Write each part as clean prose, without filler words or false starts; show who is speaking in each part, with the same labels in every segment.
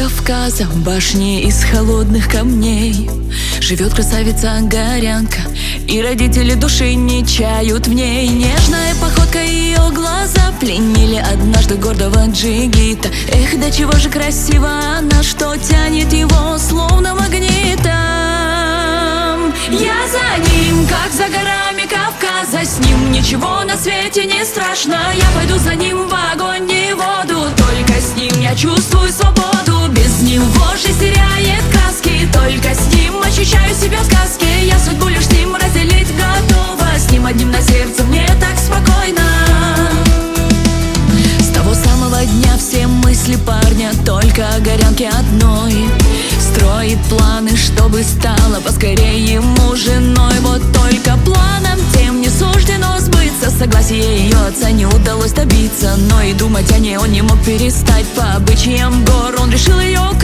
Speaker 1: Кавказа, в башне из холодных камней живет красавица-горянка, и родители души не чают в ней. Нежная походка, ее глаза пленили однажды гордого джигита. Эх, до чего же красива она, что тянет его словно магнитом. Я за ним, как за горами Кавказа, с ним ничего на свете не страшно. Я пойду за ним в огонь и воду, только с ним я чувствую свободу. Без него жизнь теряет краски, только с ним ощущаю себя в сказке. Я судьбу лишь с ним разделить готова, с ним одним на сердце мне так спокойно. С того самого дня все мысли парня только о горянке одной. Строит планы, чтобы стала поскорее ему женой. Вот только планам тем не суждено сбыться. Согласие ее отца не удалось добиться, но и думать о ней он не мог перестать. По обычаям гор он решил ее украсть.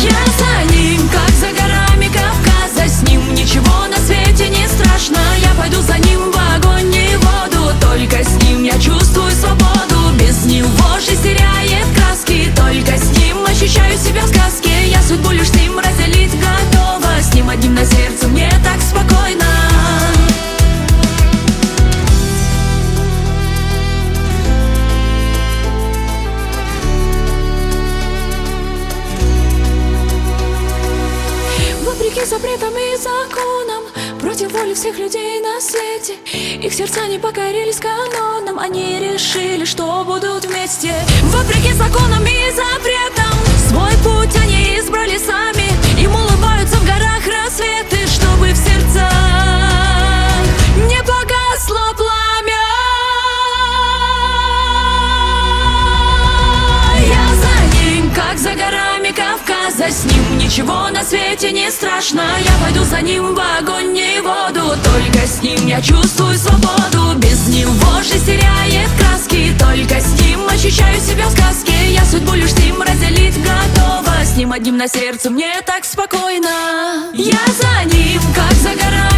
Speaker 1: Я за ним, как за горами Кавказа, с ним ничего на свете не страшно. Я пойду за ним в огонь и воду, только с ним я чувствую свободу. Без него жизнь теряет краски, только с ним ощущаю себя в сказке. Я судьбу лишь с ним разделить готова, с ним одним на сердце мне так спокойно. Вопреки запретам и законам, против воли всех людей на свете, их сердца не покорились канонам. Они решили, что будут вместе. Вопреки законам и запретам, свой путь они избрали сами. Им улыбаются в горах рассветы, чтобы в сердцах не погасло пламя. Я за ним, как за горами Кавказа, с ним ничего на свете не страшно. Я пойду за ним в огонь и воду, только с ним я чувствую свободу. Без него жизнь теряет краски, только с ним ощущаю себя в сказке. Я судьбу лишь с ним разделить готова, с ним одним на сердце мне так спокойно. Я за ним, как за горами